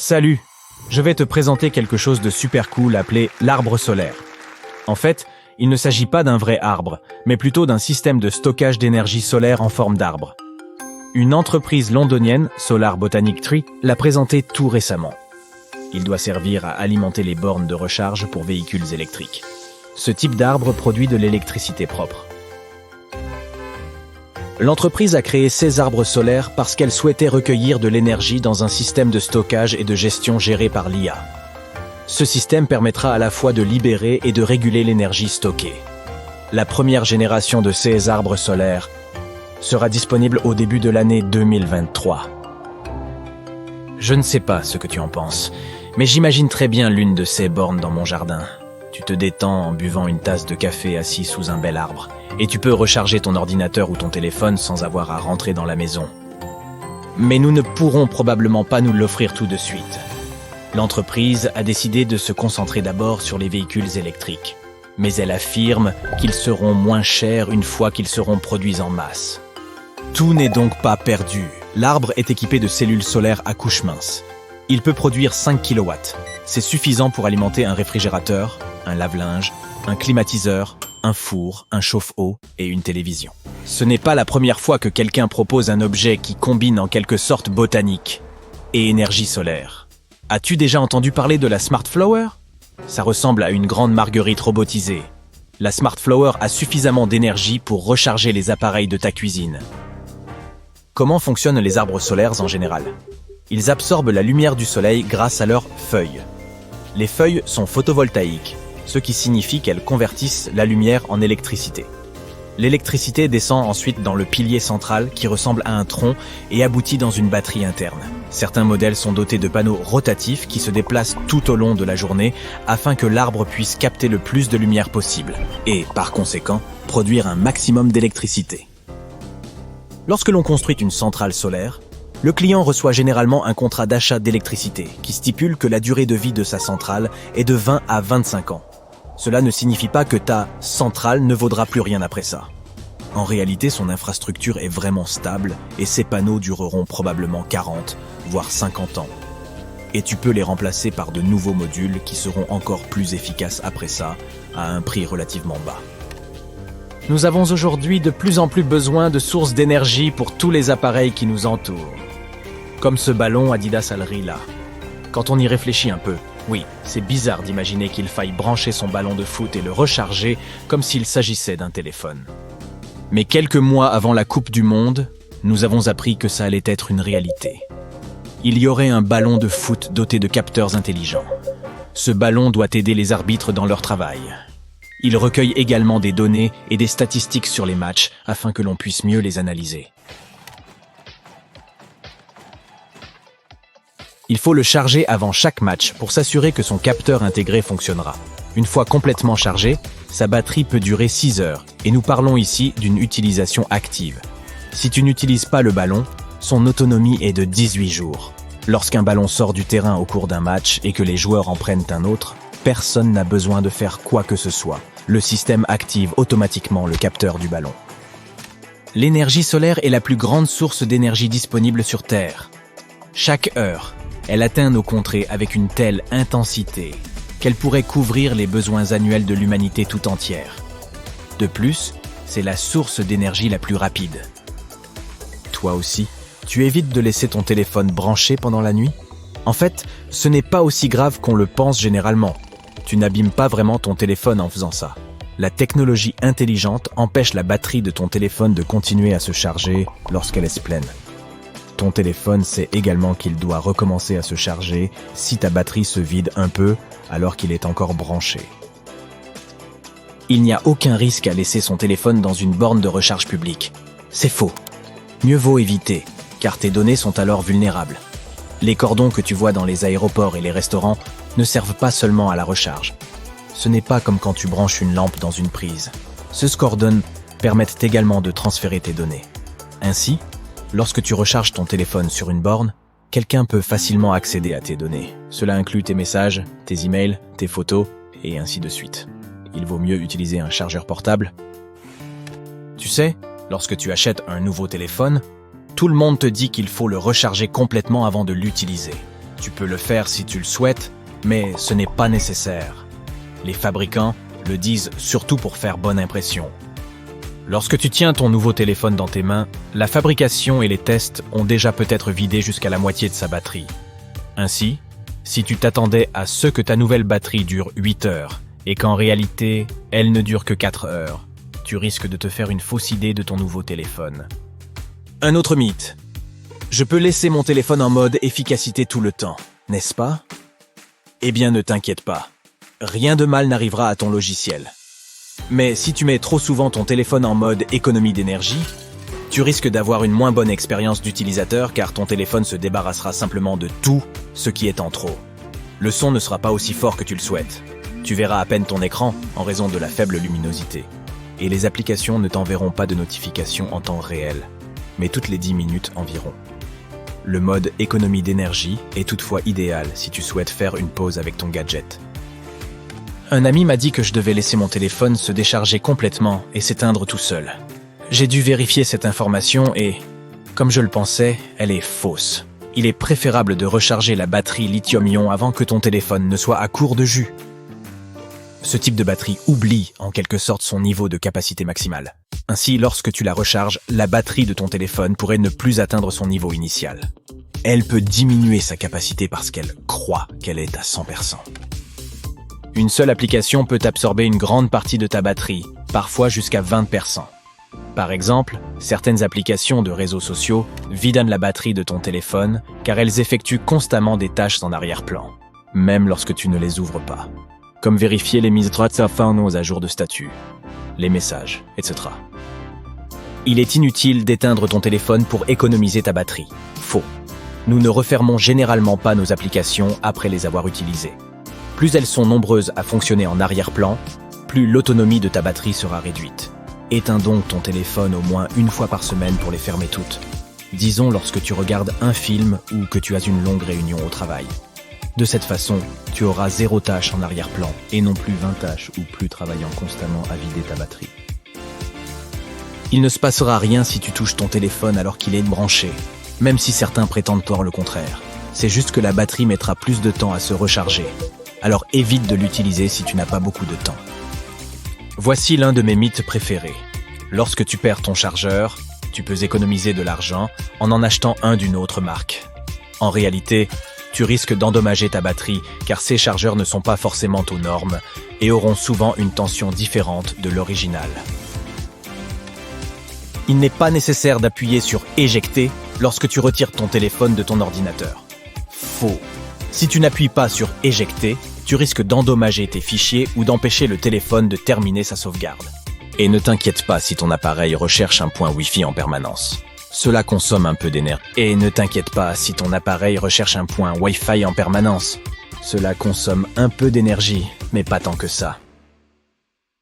Salut! Je vais te présenter quelque chose de super cool appelé l'arbre solaire. En fait, il ne s'agit pas d'un vrai arbre, mais plutôt d'un système de stockage d'énergie solaire en forme d'arbre. Une entreprise londonienne, Solar Botanic Tree, l'a présenté tout récemment. Il doit servir à alimenter les bornes de recharge pour véhicules électriques. Ce type d'arbre produit de l'électricité propre. L'entreprise a créé ces arbres solaires parce qu'elle souhaitait recueillir de l'énergie dans un système de stockage et de gestion géré par l'IA. Ce système permettra à la fois de libérer et de réguler l'énergie stockée. La première génération de ces arbres solaires sera disponible au début de l'année 2023. Je ne sais pas ce que tu en penses, mais j'imagine très bien l'une de ces bornes dans mon jardin. Tu te détends en buvant une tasse de café assis sous un bel arbre, et tu peux recharger ton ordinateur ou ton téléphone sans avoir à rentrer dans la maison. Mais nous ne pourrons probablement pas nous l'offrir tout de suite. L'entreprise a décidé de se concentrer d'abord sur les véhicules électriques, mais elle affirme qu'ils seront moins chers une fois qu'ils seront produits en masse. Tout n'est donc pas perdu. L'arbre est équipé de cellules solaires à couche mince. Il peut produire 5 kW. C'est suffisant pour alimenter un réfrigérateur, un lave-linge, un climatiseur, un four, un chauffe-eau et une télévision. Ce n'est pas la première fois que quelqu'un propose un objet qui combine en quelque sorte botanique et énergie solaire. As-tu déjà entendu parler de la Smart Flower ? Ça ressemble à une grande marguerite robotisée. La Smart Flower a suffisamment d'énergie pour recharger les appareils de ta cuisine. Comment fonctionnent les arbres solaires en général ? Ils absorbent la lumière du soleil grâce à leurs feuilles. Les feuilles sont photovoltaïques, ce qui signifie qu'elles convertissent la lumière en électricité. L'électricité descend ensuite dans le pilier central qui ressemble à un tronc et aboutit dans une batterie interne. Certains modèles sont dotés de panneaux rotatifs qui se déplacent tout au long de la journée afin que l'arbre puisse capter le plus de lumière possible et, par conséquent, produire un maximum d'électricité. Lorsque l'on construit une centrale solaire, le client reçoit généralement un contrat d'achat d'électricité qui stipule que la durée de vie de sa centrale est de 20 à 25 ans. Cela ne signifie pas que ta centrale ne vaudra plus rien après ça. En réalité, son infrastructure est vraiment stable et ses panneaux dureront probablement 40, voire 50 ans. Et tu peux les remplacer par de nouveaux modules qui seront encore plus efficaces après ça, à un prix relativement bas. Nous avons aujourd'hui de plus en plus besoin de sources d'énergie pour tous les appareils qui nous entourent. Comme ce ballon Adidas Al-Ri là. Quand on y réfléchit un peu, oui, c'est bizarre d'imaginer qu'il faille brancher son ballon de foot et le recharger comme s'il s'agissait d'un téléphone. Mais quelques mois avant la Coupe du Monde, nous avons appris que ça allait être une réalité. Il y aurait un ballon de foot doté de capteurs intelligents. Ce ballon doit aider les arbitres dans leur travail. Il recueille également des données et des statistiques sur les matchs afin que l'on puisse mieux les analyser. Il faut le charger avant chaque match pour s'assurer que son capteur intégré fonctionnera. Une fois complètement chargé, sa batterie peut durer 6 heures et nous parlons ici d'une utilisation active. Si tu n'utilises pas le ballon, son autonomie est de 18 jours. Lorsqu'un ballon sort du terrain au cours d'un match et que les joueurs en prennent un autre, personne n'a besoin de faire quoi que ce soit. Le système active automatiquement le capteur du ballon. L'énergie solaire est la plus grande source d'énergie disponible sur Terre. Chaque heure, elle atteint nos contrées avec une telle intensité qu'elle pourrait couvrir les besoins annuels de l'humanité tout entière. De plus, c'est la source d'énergie la plus rapide. Toi aussi, tu évites de laisser ton téléphone branché pendant la nuit ? En fait, ce n'est pas aussi grave qu'on le pense généralement. Tu n'abîmes pas vraiment ton téléphone en faisant ça. La technologie intelligente empêche la batterie de ton téléphone de continuer à se charger lorsqu'elle est pleine. Ton téléphone sait également qu'il doit recommencer à se charger si ta batterie se vide un peu alors qu'il est encore branché. Il n'y a aucun risque à laisser son téléphone dans une borne de recharge publique. C'est faux. Mieux vaut éviter, car tes données sont alors vulnérables. Les cordons que tu vois dans les aéroports et les restaurants ne servent pas seulement à la recharge. Ce n'est pas comme quand tu branches une lampe dans une prise. Ces cordons permettent également de transférer tes données. Ainsi, lorsque tu recharges ton téléphone sur une borne, quelqu'un peut facilement accéder à tes données. Cela inclut tes messages, tes emails, tes photos, et ainsi de suite. Il vaut mieux utiliser un chargeur portable. Tu sais, lorsque tu achètes un nouveau téléphone, tout le monde te dit qu'il faut le recharger complètement avant de l'utiliser. Tu peux le faire si tu le souhaites, mais ce n'est pas nécessaire. Les fabricants le disent surtout pour faire bonne impression. Lorsque tu tiens ton nouveau téléphone dans tes mains, la fabrication et les tests ont déjà peut-être vidé jusqu'à la moitié de sa batterie. Ainsi, si tu t'attendais à ce que ta nouvelle batterie dure 8 heures et qu'en réalité, elle ne dure que 4 heures, tu risques de te faire une fausse idée de ton nouveau téléphone. Un autre mythe. Je peux laisser mon téléphone en mode efficacité tout le temps, n'est-ce pas? Eh bien, ne t'inquiète pas. Rien de mal n'arrivera à ton logiciel. Mais si tu mets trop souvent ton téléphone en mode économie d'énergie, tu risques d'avoir une moins bonne expérience d'utilisateur car ton téléphone se débarrassera simplement de tout ce qui est en trop. Le son ne sera pas aussi fort que tu le souhaites. Tu verras à peine ton écran en raison de la faible luminosité. Et les applications ne t'enverront pas de notifications en temps réel, mais toutes les 10 minutes environ. Le mode économie d'énergie est toutefois idéal si tu souhaites faire une pause avec ton gadget. Un ami m'a dit que je devais laisser mon téléphone se décharger complètement et s'éteindre tout seul. J'ai dû vérifier cette information et, comme je le pensais, elle est fausse. Il est préférable de recharger la batterie lithium-ion avant que ton téléphone ne soit à court de jus. Ce type de batterie oublie en quelque sorte son niveau de capacité maximale. Ainsi, lorsque tu la recharges, la batterie de ton téléphone pourrait ne plus atteindre son niveau initial. Elle peut diminuer sa capacité parce qu'elle croit qu'elle est à 100%. Une seule application peut absorber une grande partie de ta batterie, parfois jusqu'à 20%. Par exemple, certaines applications de réseaux sociaux vident la batterie de ton téléphone car elles effectuent constamment des tâches en arrière-plan, même lorsque tu ne les ouvres pas. Comme vérifier les mises à jour de statut, les messages, etc. Il est inutile d'éteindre ton téléphone pour économiser ta batterie. Faux. Nous ne refermons généralement pas nos applications après les avoir utilisées. Plus elles sont nombreuses à fonctionner en arrière-plan, plus l'autonomie de ta batterie sera réduite. Éteins donc ton téléphone au moins une fois par semaine pour les fermer toutes. Disons lorsque tu regardes un film ou que tu as une longue réunion au travail. De cette façon, tu auras 0 tâche en arrière-plan et non plus 20 tâches ou plus travaillant constamment à vider ta batterie. Il ne se passera rien si tu touches ton téléphone alors qu'il est branché, même si certains prétendent tort le contraire. C'est juste que la batterie mettra plus de temps à se recharger. Alors évite de l'utiliser si tu n'as pas beaucoup de temps. Voici l'un de mes mythes préférés. Lorsque tu perds ton chargeur, tu peux économiser de l'argent en achetant un d'une autre marque. En réalité, tu risques d'endommager ta batterie car ces chargeurs ne sont pas forcément aux normes et auront souvent une tension différente de l'original. Il n'est pas nécessaire d'appuyer sur « Éjecter » lorsque tu retires ton téléphone de ton ordinateur. Faux. Si tu n'appuies pas sur « Éjecter », tu risques d'endommager tes fichiers ou d'empêcher le téléphone de terminer sa sauvegarde. Et ne t'inquiète pas si ton appareil recherche un point Wi-Fi en permanence. Cela consomme un peu d'énergie. Et ne t'inquiète pas si ton appareil recherche un point Wi-Fi en permanence. Cela consomme un peu d'énergie, mais pas tant que ça.